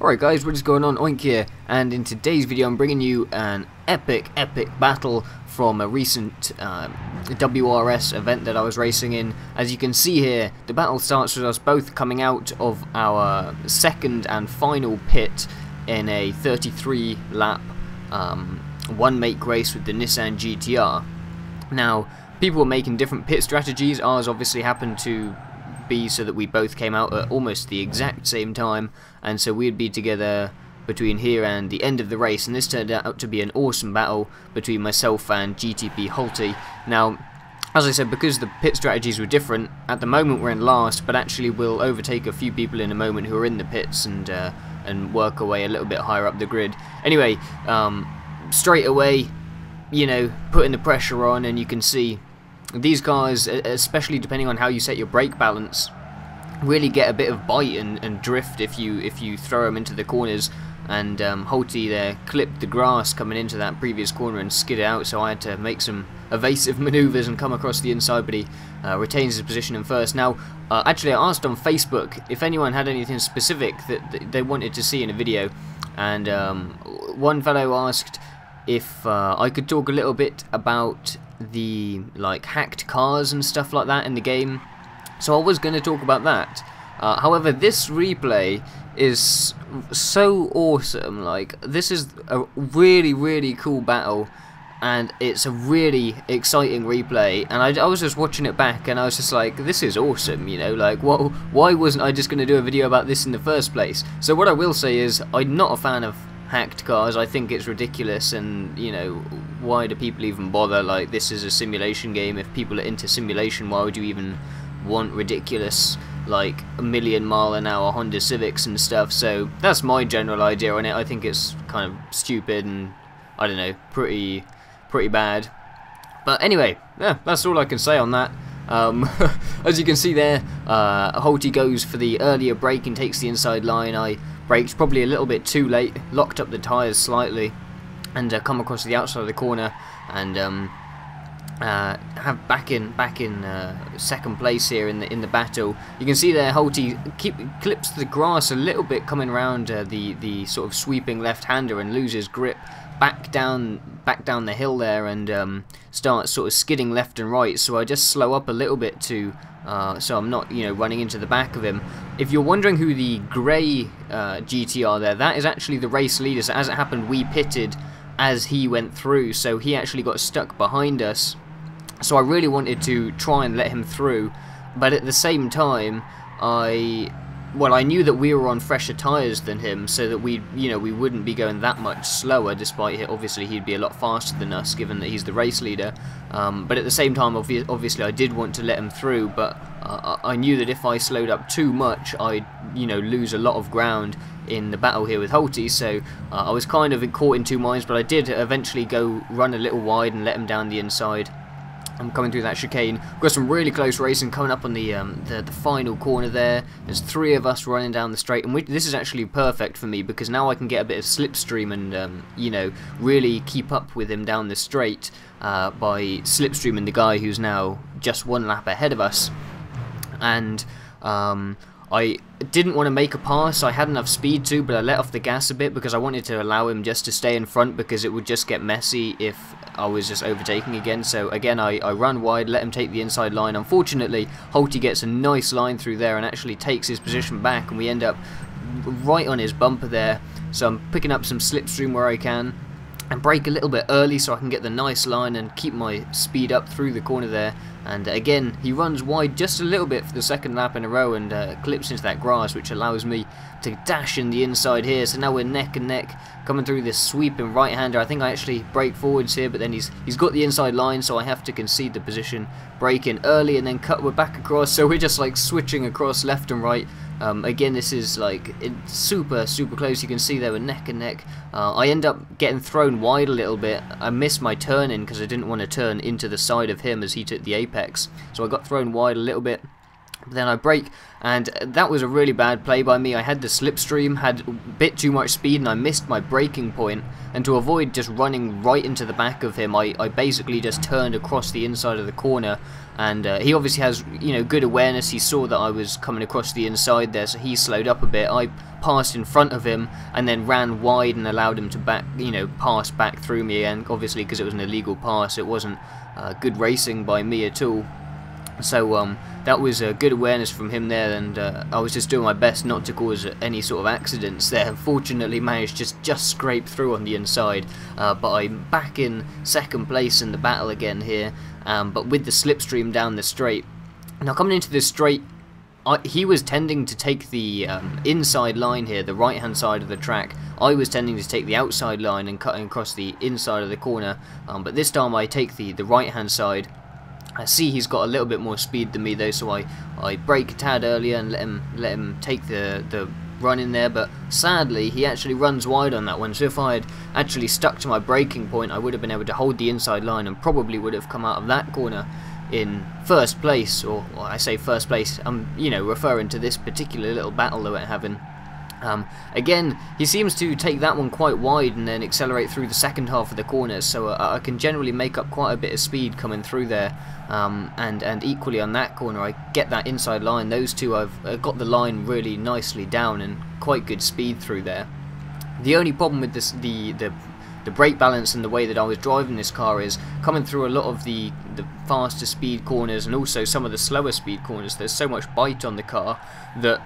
Alright guys, what is going on? Oink here, and in today's video I'm bringing you an epic battle from a recent WRS event that I was racing in. As you can see here, the battle starts with us both coming out of our second and final pit in a 33 lap one make race with the Nissan GT-R. Now, people were making different pit strategies. Ours obviously happened to be so that we both came out at almost the exact same time, and so we'd be together between here and the end of the race, and this turned out to be an awesome battle between myself and GTPlanet. Now, as I said, because the pit strategies were different, at the moment we're in last, but actually we'll overtake a few people in a moment who are in the pits and work our way a little bit higher up the grid. Anyway, straight away, you know, putting the pressure on, and you can see these cars, especially depending on how you set your brake balance, really get a bit of bite and drift if you throw them into the corners. And Holty there clipped the grass coming into that previous corner and skid out, so I had to make some evasive manoeuvres and come across the inside, but he retains his position in first. Now, actually I asked on Facebook if anyone had anything specific that they wanted to see in a video, and one fellow asked if I could talk a little bit about the hacked cars and stuff like that in the game. So I was going to talk about that. However, this replay is so awesome. Like, this is a really cool battle, and it's a really exciting replay, and I was just watching it back and I was just like, this is awesome, you know, like, why wasn't I just going to do a video about this in the first place? So what I will say is, I'm not a fan of hacked cars. I think it's ridiculous, and you know, why do people even bother? Like, this is a simulation game. If people are into simulation, why would you even want ridiculous, like, a million-mile-an-hour Honda Civics and stuff? So that's my general idea on it. I think it's kind of stupid and, I don't know, pretty bad. But anyway, yeah, that's all I can say on that. As you can see there, Holty goes for the earlier brake and takes the inside line. I braked probably a little bit too late, locked up the tyres slightly, and come across the outside of the corner, and have back in second place here in the battle. You can see there Holty clips the grass a little bit coming around the sort of sweeping left-hander and loses grip back down the hill there, and starts sort of skidding left and right. So I just slow up a little bit to so I'm not, you know, running into the back of him. If you're wondering who the grey GT-R there, that is actually the race leader. So as it happened, we pitted as he went through, so he actually got stuck behind us. So I really wanted to try and let him through, but at the same time, I knew that we were on fresher tyres than him, so that we wouldn't be going that much slower, despite it. Obviously he'd be a lot faster than us, given that he's the race leader. But at the same time, obviously I did want to let him through, but I knew that if I slowed up too much, I'd, you know, lose a lot of ground in the battle here with Holty. So I was kind of caught in two minds, but I did eventually go run a little wide and let him down the inside. I'm coming through that chicane. We've got some really close racing coming up on the final corner there. There's three of us running down the straight, and this is actually perfect for me, because now I can get a bit of slipstream and you know, really keep up with him down the straight by slipstreaming the guy who's now just one lap ahead of us. And I didn't want to make a pass. I had enough speed to, but I let off the gas a bit because I wanted to allow him just to stay in front, because it would just get messy if I was just overtaking again. So again, I run wide, let him take the inside line. Unfortunately, Holty gets a nice line through there and actually takes his position back, and we end up right on his bumper there. So I'm picking up some slipstream where I can, and brake a little bit early so I can get the nice line and keep my speed up through the corner there. And again, he runs wide just a little bit for the second lap in a row, and clips into that grass, which allows me to dash in the inside here. So now we're neck and neck coming through this sweeping right-hander. I think I actually brake forwards here, but then he's got the inside line, so I have to concede the position, brake in early, and then we're back across. So we're just like switching across left and right. Again, this is like super close. You can see they were neck and neck. I end up getting thrown wide a little bit. I missed my turn in because I didn't want to turn into the side of him as he took the apex, so I got thrown wide a little bit. Then I brake, and that was a really bad play by me. I had the slipstream, had a bit too much speed, and I missed my braking point. And to avoid just running right into the back of him, I basically just turned across the inside of the corner. And he obviously has, you know, good awareness. He saw that I was coming across the inside there, so he slowed up a bit. I passed in front of him and then ran wide and allowed him to pass back through me. And obviously, because it was an illegal pass, it wasn't good racing by me at all. So that was good awareness from him there, and I was just doing my best not to cause any sort of accidents there. Fortunately managed to just scrape through on the inside, but I'm back in second place in the battle again here, but with the slipstream down the straight. Now coming into this straight, he was tending to take the inside line here, the right hand side of the track. I was tending to take the outside line and cutting across the inside of the corner, but this time I take the right hand side. I see he's got a little bit more speed than me though, so I brake a tad earlier and let him take the run in there, but sadly he actually runs wide on that one. So if I had actually stuck to my braking point, I would have been able to hold the inside line and probably would have come out of that corner in first place, or I say first place, I'm referring to this particular little battle that we're having. Again, he seems to take that one quite wide and then accelerate through the second half of the corners, so I can generally make up quite a bit of speed coming through there. And equally on that corner, I get that inside line. Those two, I've got the line really nicely down and quite good speed through there. The only problem with this, the brake balance and the way that I was driving this car is coming through a lot of the faster speed corners and also some of the slower speed corners. There's so much bite on the car that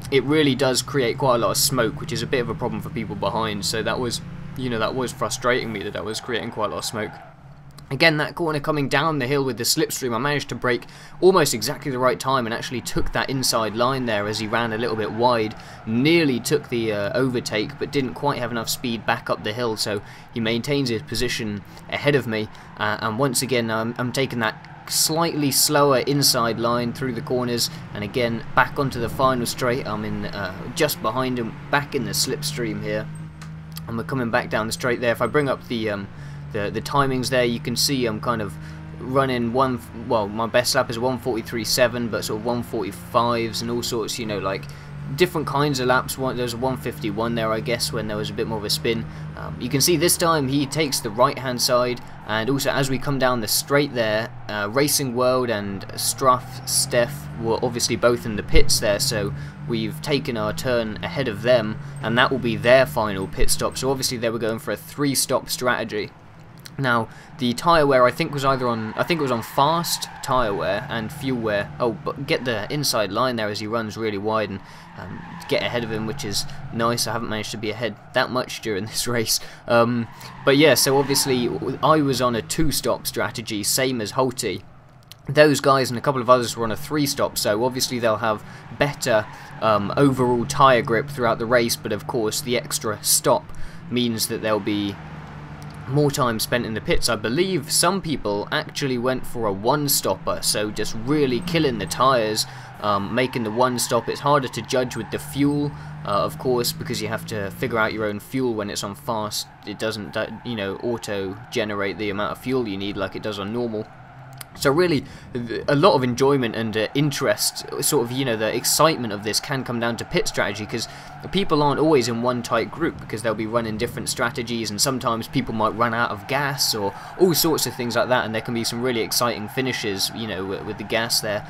it really does create quite a lot of smoke, which is a bit of a problem for people behind. So that was, that was frustrating me, that I was creating quite a lot of smoke. Again, that corner coming down the hill with the slipstream, I managed to brake almost exactly the right time and actually took that inside line there as he ran a little bit wide. Nearly took the overtake, but didn't quite have enough speed back up the hill, so he maintains his position ahead of me. And once again, I'm taking that slightly slower inside line through the corners, and again back onto the final straight. I'm in just behind him, back in the slipstream here, and we're coming back down the straight there. If I bring up the timings there, you can see I'm kind of running my best lap is 1:43.7, but sort of 1:45s and all sorts, like different kinds of laps. There's a 1:51 there, I guess, when there was a bit more of a spin. You can see this time he takes the right hand side, and also as we come down the straight there, Racing World and Steph were obviously both in the pits there, so we've taken our turn ahead of them, and that will be their final pit stop. So obviously they were going for a 3-stop strategy. Now, the tyre wear I think was on fast tyre wear and fuel wear. Oh, but get the inside line there as he runs really wide and get ahead of him, which is nice. I haven't managed to be ahead that much during this race. But yeah, so obviously I was on a 2-stop strategy, same as Holty. Those guys and a couple of others were on a 3-stop, so obviously they'll have better overall tyre grip throughout the race, but of course the extra stop means that there'll be more time spent in the pits. I believe some people actually went for a 1-stopper, so just really killing the tyres, making the 1-stop. It's harder to judge with the fuel, of course, because you have to figure out your own fuel when it's on fast. It doesn't, auto-generate the amount of fuel you need like it does on normal. So really, a lot of enjoyment and interest, sort of, the excitement of this can come down to pit strategy, because people aren't always in one tight group, because they'll be running different strategies, and sometimes people might run out of gas or all sorts of things like that, and there can be some really exciting finishes, with the gas there.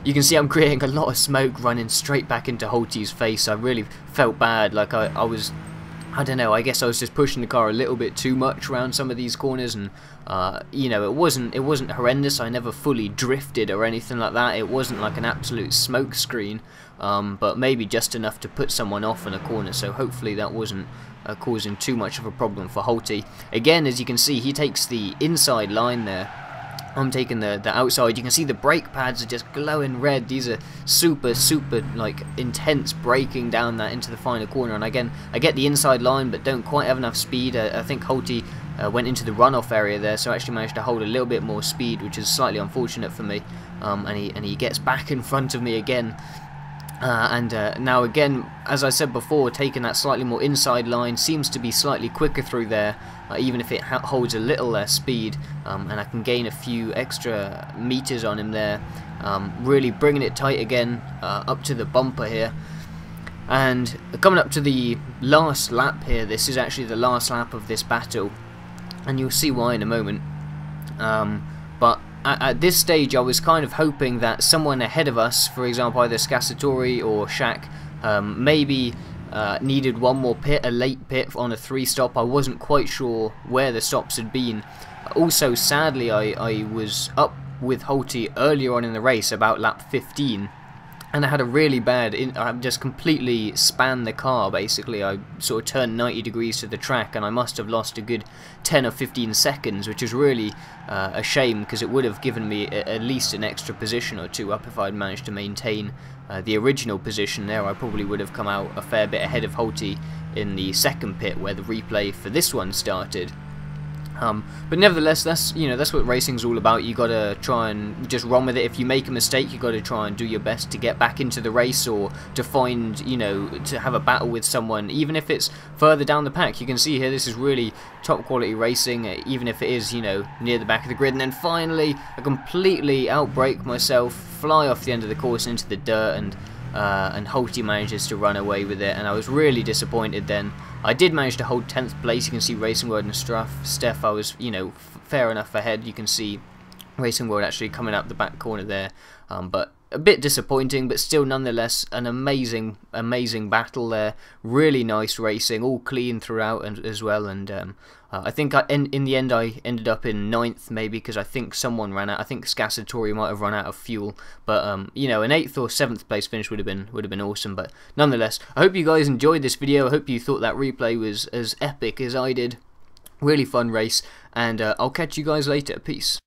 You can see I'm creating a lot of smoke running straight back into Holty's face. I really felt bad, like I don't know, I guess I was just pushing the car a little bit too much around some of these corners, and it wasn't horrendous. I never fully drifted or anything like that. It wasn't like an absolute smoke screen, but maybe just enough to put someone off in a corner, so hopefully that wasn't causing too much of a problem for Holty. Again, as you can see, he takes the inside line there. I'm taking the outside. You can see the brake pads are just glowing red. These are super like intense braking down that into the final corner, and again I get the inside line but don't quite have enough speed. I think Holty went into the runoff area there, so I actually managed to hold a little bit more speed, which is slightly unfortunate for me. And he gets back in front of me again. Now again, as I said before, taking that slightly more inside line seems to be slightly quicker through there, even if it holds a little less speed, and I can gain a few extra meters on him there, really bringing it tight again up to the bumper here. And coming up to the last lap here, this is actually the last lap of this battle, and you'll see why in a moment. But at this stage I was kind of hoping that someone ahead of us, for example either Scassatori or Shaq, maybe needed one more pit, a late pit on a 3-stop. I wasn't quite sure where the stops had been. Also sadly I was up with Holty earlier on in the race, about lap 15, and I had a really bad, I just completely spanned the car basically. I sort of turned 90 degrees to the track, and I must have lost a good 10 or 15 seconds, which is really a shame, because it would have given me at least an extra position or two up if I'd managed to maintain the original position there. I probably would have come out a fair bit ahead of Holty in the second pit where the replay for this one started. But nevertheless, that's what racing's all about. You gotta try and just run with it. If you make a mistake, you gotta try and do your best to get back into the race, or to find, to have a battle with someone, even if it's further down the pack. You can see here this is really top quality racing, even if it is near the back of the grid. And then finally, I completely outbrake myself, fly off the end of the course into the dirt, and Holty manages to run away with it, and I was really disappointed then. I did manage to hold 10th place. You can see Racing World and Steph, I was, fair enough ahead. You can see Racing World actually coming out the back corner there, but a bit disappointing, but still nonetheless an amazing battle there. Really nice racing, all clean throughout as well, and I think in the end I ended up in 9th maybe, because I think someone ran out. I think Scassatori might have run out of fuel, but an 8th or 7th place finish would have been awesome. But nonetheless, I hope you guys enjoyed this video. I hope you thought that replay was as epic as I did. Really fun race, and I'll catch you guys later. Peace.